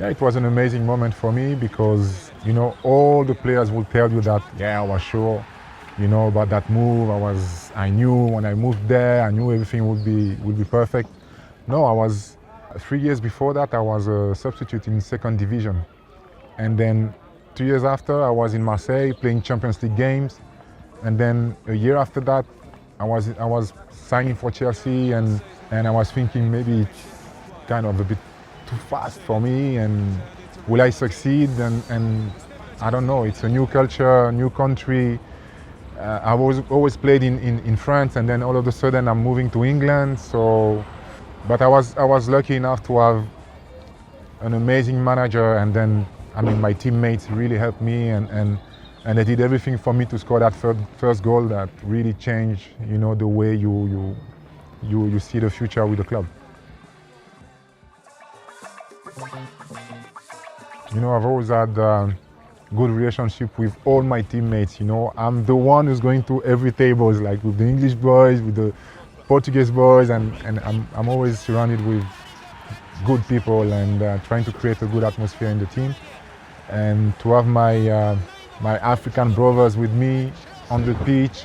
Yeah, it was an amazing moment for me because, all the players will tell you that, yeah, I was sure, about that move. I knew when I moved there, I knew everything would be perfect. No, 3 years before that, I was a substitute in second division. And then 2 years after, I was in Marseille playing Champions League games. And then a year after that, I was signing for Chelsea, and I was thinking maybe it's kind of a bit too fast for me, and will I succeed? And I don't know. It's a new culture, new country. I've always played in France, and then all of a sudden I'm moving to England. So, but I was lucky enough to have an amazing manager, and then my teammates really helped me, and they did everything for me to score that first goal that really changed, the way you see the future with the club. I've always had a good relationship with all my teammates. I'm the one who's going to every tables, like with the English boys, with the Portuguese boys, and I'm always surrounded with good people, and trying to create a good atmosphere in the team. And to have my African brothers with me on the pitch,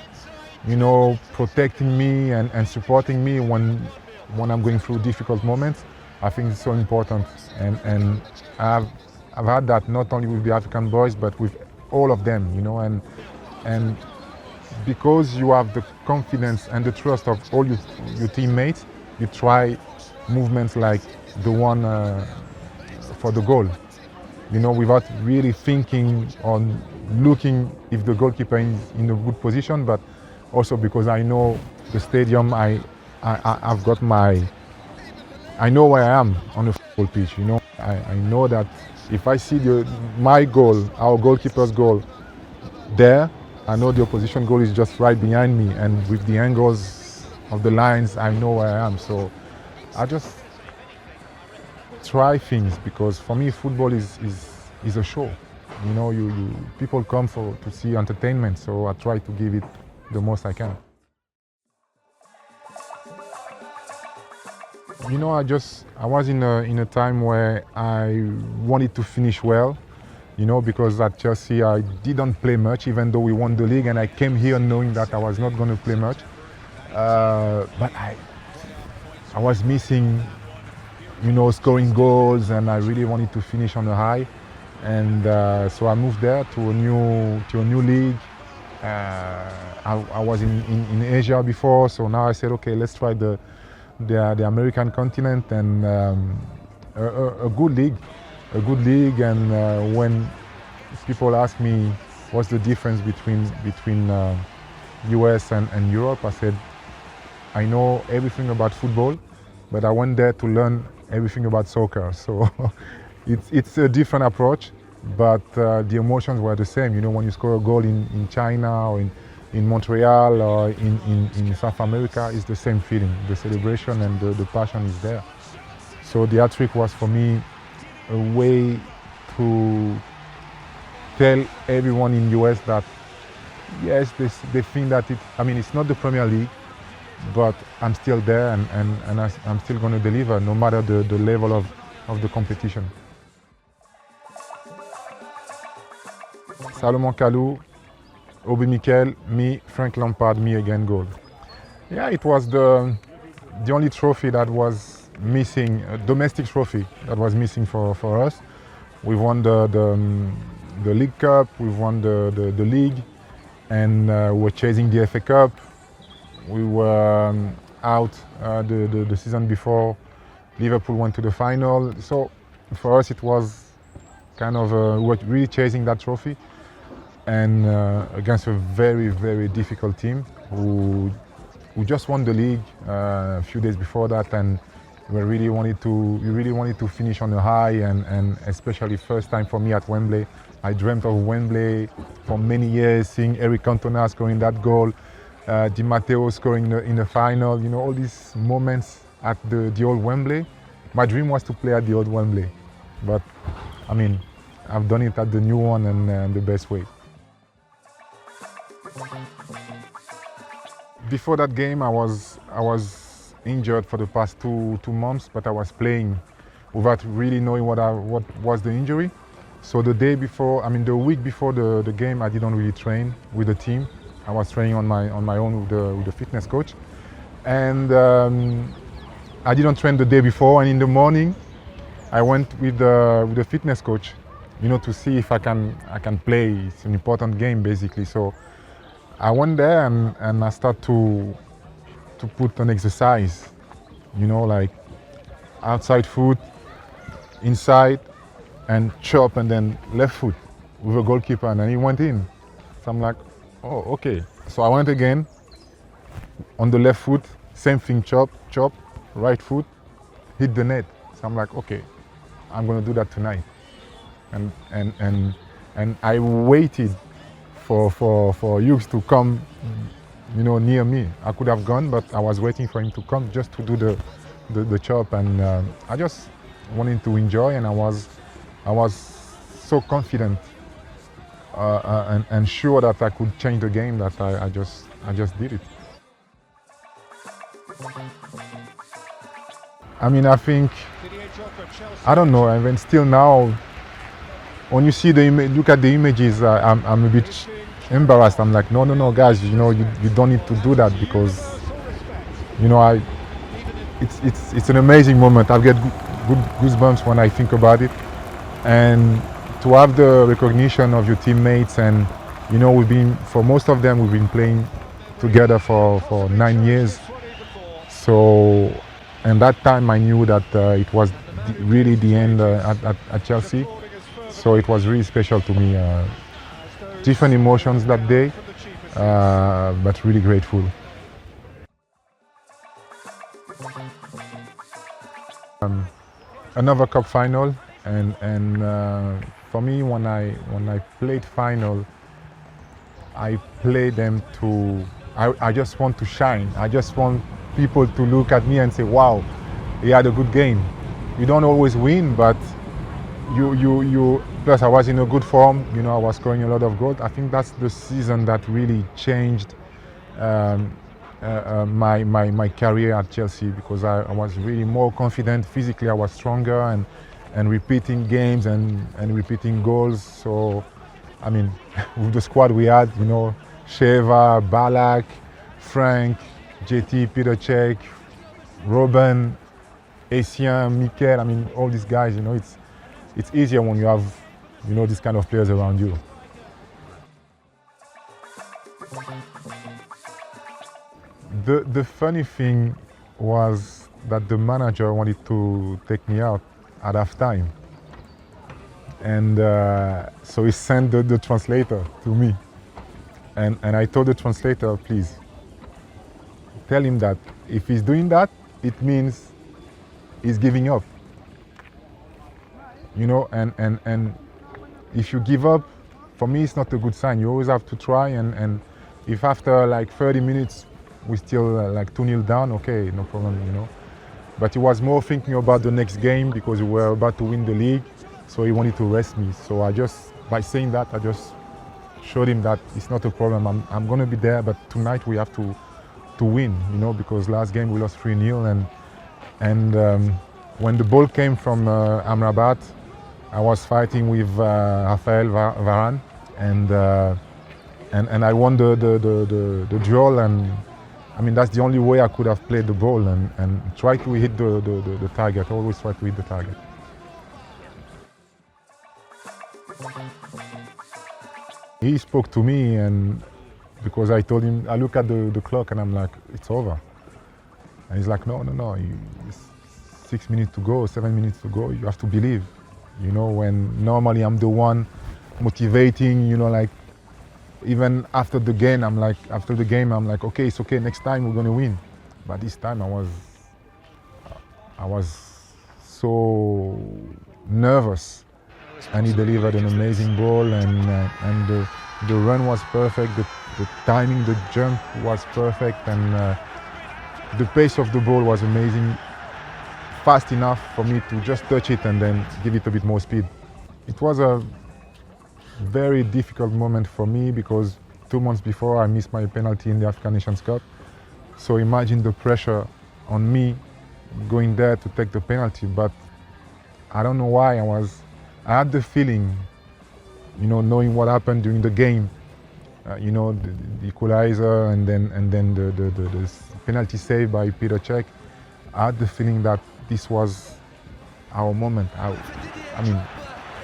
protecting me and supporting me when I'm going through difficult moments, I think it's so important. And I've had that not only with the African boys, but with all of them, and because you have the confidence and the trust of all your teammates, you try movements like the one for the goal, without really thinking on looking if the goalkeeper is in a good position, but also because I know the stadium, I know where I am on the football pitch. I know that if I see my goal, our goalkeeper's goal there, I know the opposition goal is just right behind me, and with the angles of the lines, I know where I am. So I just try things, because for me football is a show. People come to see entertainment, so I try to give it the most I can. I was in a time where I wanted to finish well, because at Chelsea I didn't play much, even though we won the league, and I came here knowing that I was not going to play much. But I was missing, scoring goals, and I really wanted to finish on a high. And so I moved there to a new league. I was in Asia before, so now I said, okay, let's try the American continent, and a good league. And when people ask me what's the difference between US and Europe, I said I know everything about football, but I went there to learn everything about soccer. So it's a different approach, but the emotions were the same. When you score a goal in China or in Montreal or in South America, it's the same feeling. The celebration and the passion is there. So the hat-trick was for me a way to tell everyone in US that yes, they think that it's not the Premier League, but I'm still there, and I'm still going to deliver no matter the level of the competition. Salomon Kalou, Obi Mikel, me, Frank Lampard, me again goal. Yeah, it was the only trophy that was missing, a domestic trophy that was missing for us. We won the League Cup, we've won the league, and we were chasing the FA Cup. We were out the season before. Liverpool went to the final. So for us it was kind of, we were really chasing that trophy, and against a very, very difficult team who just won the league a few days before that, and we really wanted to finish on a high, and especially first time for me at Wembley. I dreamt of Wembley for many years, seeing Eric Cantona scoring that goal, Di Matteo scoring in the final. All these moments at the old Wembley. My dream was to play at the old Wembley, but I've done it at the new one, and the best way. Before that game, I was injured for the past two months, but I was playing without really knowing what was the injury. So the the week before the game, I didn't really train with the team. I was training on my own with the fitness coach, and I didn't train the day before. And in the morning, I went with the fitness coach, to see if I can play. It's an important game basically. So I went there and I start to put an exercise, like outside foot, inside, and chop, and then left foot with a goalkeeper, and then he went in. So I'm like, oh, okay. So I went again on the left foot, same thing, chop, right foot, hit the net. So I'm like, okay, I'm gonna do that tonight. And I waited for Hughes to come, near me. I could have gone, but I was waiting for him to come just to do the chop, and I just wanted to enjoy, and I was so confident and sure that I could change the game that I just did it. I think, I don't know, I mean, still now, when you see look at the images, I'm a bit embarrassed. I'm like, no, guys, you don't need to do that, because, it's an amazing moment. I get good goosebumps when I think about it, and to have the recognition of your teammates, and for most of them, we've been playing together for 9 years. So, and that time I knew that it was really the end at Chelsea. So it was really special to me. Different emotions that day, but really grateful. Another cup final, and for me, when I played final, I played them to. I just want to shine. I just want people to look at me and say, "Wow, he had a good game." You don't always win, but you. Plus, I was in a good form. I was scoring a lot of goals. I think that's the season that really changed my career at Chelsea, because I was really more confident. Physically, I was stronger, and repeating games and repeating goals. So, with the squad we had, Sheva, Balak, Frank, JT, Peter Cech, Robin, Essien, Mikel. All these guys. It's easier when you have, these kind of players around you. The funny thing was that the manager wanted to take me out at halftime, and so he sent the translator to me, and I told the translator, please tell him that if he's doing that, it means he's giving up. And if you give up, for me, it's not a good sign. You always have to try, and if after like 30 minutes we still like 2-0 down, okay, no problem, But he was more thinking about the next game, because we were about to win the league, so he wanted to rest me. So by saying that, I just showed him that it's not a problem. I'm gonna be there, but tonight we have to win, because last game we lost 3-0, and when the ball came from Amrabat, I was fighting with Rafael Varane, and I won the duel, and that's the only way I could have played the ball and try to hit the target. Always try to hit the target. He spoke to me, and because I told him, I look at the clock and I'm like, it's over. And he's like, no, it's 6 minutes to go, 7 minutes to go. You have to believe. When normally I'm the one motivating, like even after the game, I'm like, okay, it's okay, next time we're gonna win. But this time I was so nervous, and he delivered an amazing ball, and the run was perfect, the timing, the jump was perfect, and the pace of the ball was amazing. Fast enough for me to just touch it and then give it a bit more speed. It was a very difficult moment for me, because 2 months before I missed my penalty in the African Nations Cup. So imagine the pressure on me going there to take the penalty. But I don't know why I had the feeling, you know, knowing what happened during the game, you know, the equalizer and then the penalty save by Peter Cech. I had the feeling that this was our moment. I mean,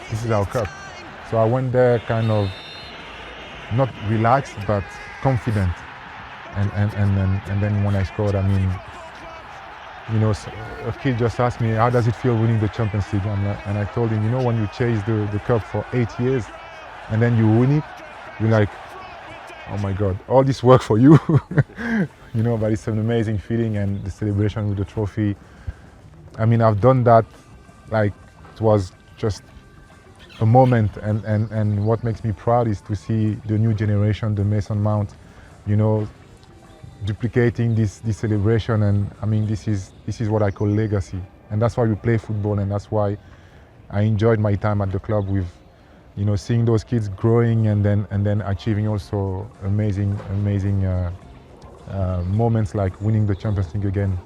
this is our cup. So I went there kind of not relaxed but confident. And then when I scored, I mean, you know, a kid just asked me, how does it feel winning the Champions League? And I told him, you know, when you chase the cup for 8 years and then you win it, you're like, oh my God, all this work for you. You know, but it's an amazing feeling, and the celebration with the trophy. I mean, I've done that, like, it was just a moment, and what makes me proud is to see the new generation, the Mason Mount, you know, duplicating this celebration. And I mean, this is what I call legacy, and that's why we play football, and that's why I enjoyed my time at the club with, you know, seeing those kids growing and then achieving also amazing moments like winning the Champions League again.